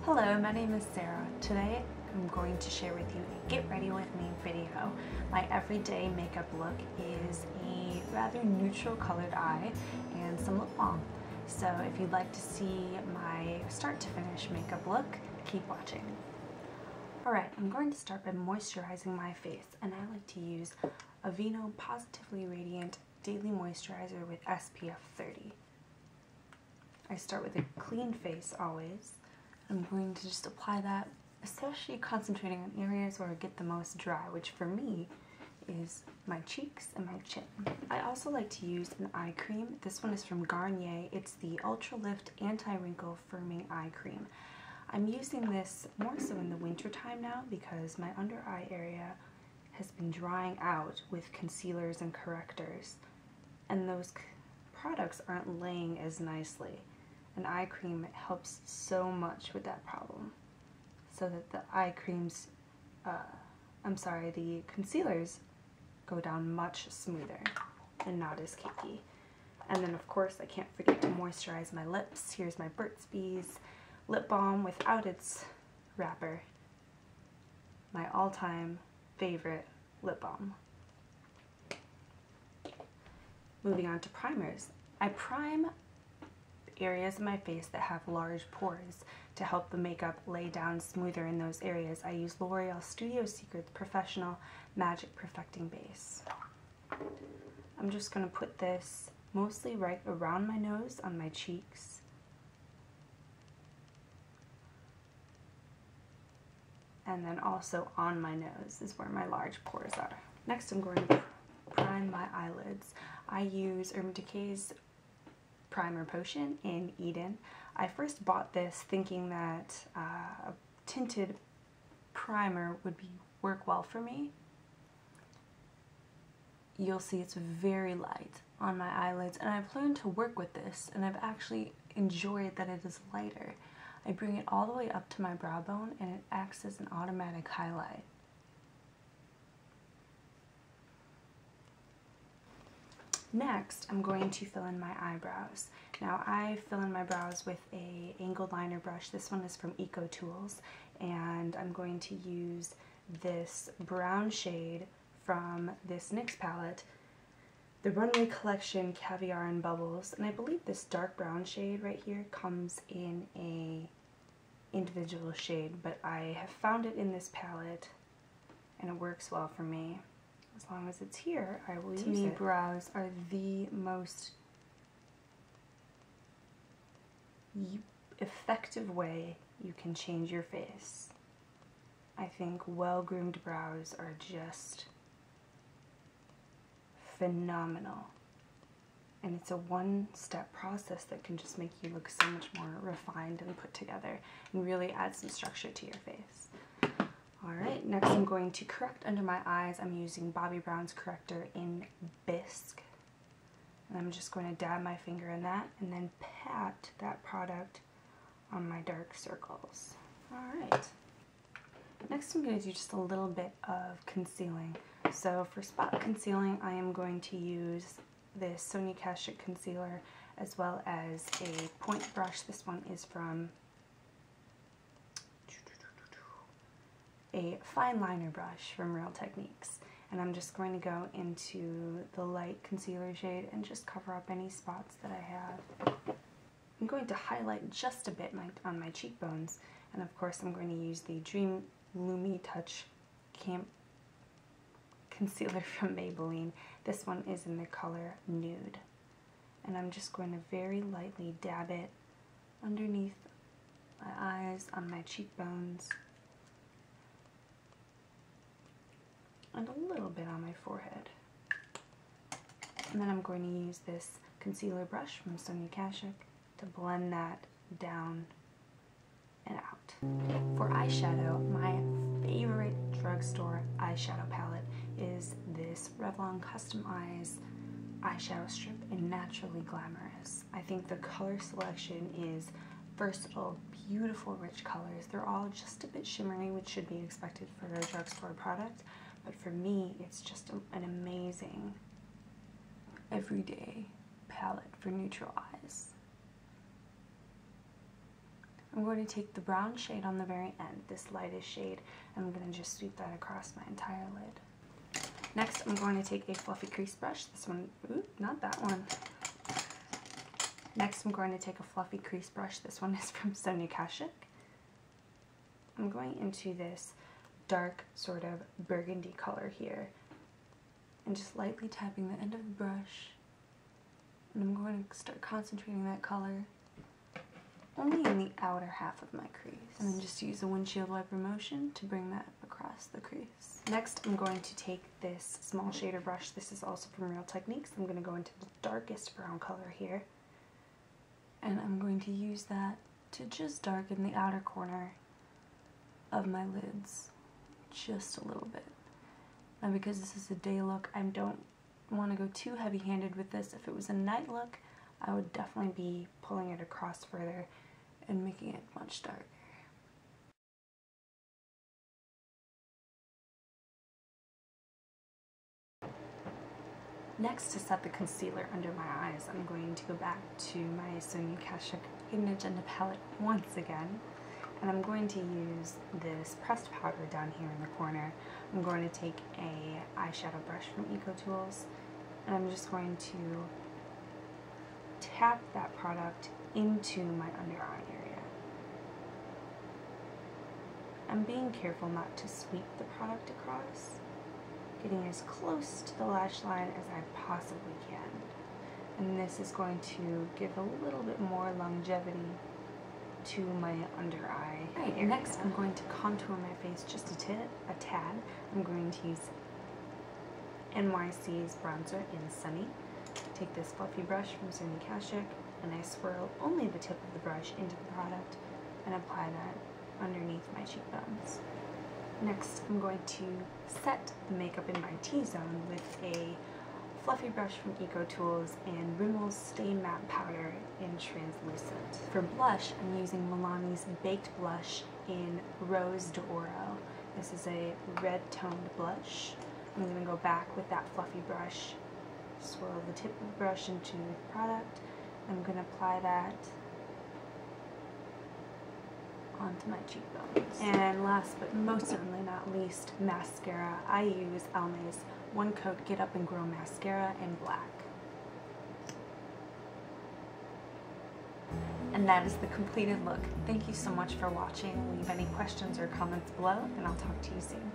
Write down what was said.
Hello, my name is Sarah. Today I'm going to share with you a get ready with me video. My everyday makeup look is a rather neutral colored eye and some lip balm. So if you'd like to see my start to finish makeup look, keep watching. Alright, I'm going to start by moisturizing my face, and I like to use Aveeno Positively Radiant Daily Moisturizer with SPF 30. I start with a clean face always. I'm going to just apply that, especially concentrating on areas where I get the most dry, which for me is my cheeks and my chin. I also like to use an eye cream. This one is from Garnier. It's the Ultra Lift Anti-Wrinkle Firming Eye Cream. I'm using this more so in the winter time now because my under eye area has been drying out with concealers and correctors, and those products aren't laying as nicely. An eye cream helps so much with that problem, so that the the concealers go down much smoother and not as cakey. And then of course I can't forget to moisturize my lips. Here's my Burt's Bees lip balm without its wrapper. My all-time favorite lip balm. Moving on to primers. I prime areas of my face that have large pores to help the makeup lay down smoother in those areas. I use Loreal Studio Secrets Professional Magic Perfecting Base. I'm just going to put this mostly right around my nose on my cheeks. And then also on my nose is where my large pores are. Next I'm going to prime my eyelids. I use Decay's Primer Potion in Eden. I first bought this thinking that a tinted primer would work well for me. You'll see it's very light on my eyelids, and I've learned to work with this, and I've actually enjoyed that it is lighter. I bring it all the way up to my brow bone, and it acts as an automatic highlight. Next, I'm going to fill in my eyebrows. Now, I fill in my brows with a angled liner brush. This one is from Eco Tools, and I'm going to use this brown shade from this NYX palette, the Runway collection Caviar and Bubbles. And I believe this dark brown shade right here comes in a individual shade, but I have found it in this palette, and it works well for me. As long as it's here, I will use it. To me, brows are the most effective way you can change your face. I think well-groomed brows are just phenomenal. And it's a one-step process that can just make you look so much more refined and put together and really add some structure to your face. Alright, next I'm going to correct under my eyes. I'm using Bobbi Brown's Corrector in Bisque. And I'm just going to dab my finger in that and then pat that product on my dark circles. Alright. Next I'm going to do just a little bit of concealing. So for spot concealing, I am going to use this Sonia Kashuk concealer as well as a point brush. This one is from a fine liner brush from Real Techniques, and I'm just going to go into the light concealer shade and just cover up any spots that I have. I'm going to highlight just a bit on my cheekbones, and of course I'm going to use the Dream Lumi Touch Camp concealer from Maybelline. This one is in the color Nude, and I'm just going to very lightly dab it underneath my eyes, on my cheekbones, and a little bit on my forehead. And then I'm going to use this concealer brush from Sonia Kashuk to blend that down and out. For eyeshadow, my favorite drugstore eyeshadow palette is this Revlon CustomEyes eyeshadow strip in Naturally Glamorous. I think the color selection is versatile, beautiful, rich colors. They're all just a bit shimmery, which should be expected for a drugstore product. But for me, it's just an amazing everyday palette for neutral eyes. I'm going to take the brown shade on the very end, this lightest shade, and I'm going to just sweep that across my entire lid. Next, I'm going to take a fluffy crease brush. This one, ooh, not that one. Next, I'm going to take a fluffy crease brush. This one is from Sonia Kashuk. I'm going into this dark sort of burgundy color here and just lightly tapping the end of the brush. And I'm going to start concentrating that color only in the outer half of my crease. And then just use a windshield wiper motion to bring that across the crease. Next, I'm going to take this small shader brush. This is also from Real Techniques. I'm going to go into the darkest brown color here. And I'm going to use that to just darken the outer corner of my lids just a little bit. And because this is a day look, I don't want to go too heavy-handed with this. If it was a night look, I would definitely be pulling it across further and making it much darker. Next, to set the concealer under my eyes, I'm going to go back to my Sonia Kashuk Hidden Agenda palette once again. And I'm going to use this pressed powder down here in the corner. I'm going to take a eyeshadow brush from EcoTools, and I'm just going to tap that product into my under eye area. I'm being careful not to sweep the product across, getting as close to the lash line as I possibly can. And this is going to give a little bit more longevity to my under eye. Right, next I'm going to contour my face just a tad. I'm going to use NYC's bronzer in Sunny. Take this fluffy brush from Sonia Kashuk, and I swirl only the tip of the brush into the product and apply that underneath my cheekbones. Next, I'm going to set the makeup in my T-zone with a fluffy brush from EcoTools and Rimmel's Stay Matte Powder in Translucent. For blush, I'm using Milani's Baked Blush in Rose d'Oro. This is a red toned blush. I'm going to go back with that fluffy brush, swirl the tip of the brush into the product. I'm going to apply that onto my cheekbones. And last but most certainly not least, mascara. I use Almay's One Coat Get Up and Grow Mascara in black. And that is the completed look. Thank you so much for watching. Leave any questions or comments below, and I'll talk to you soon.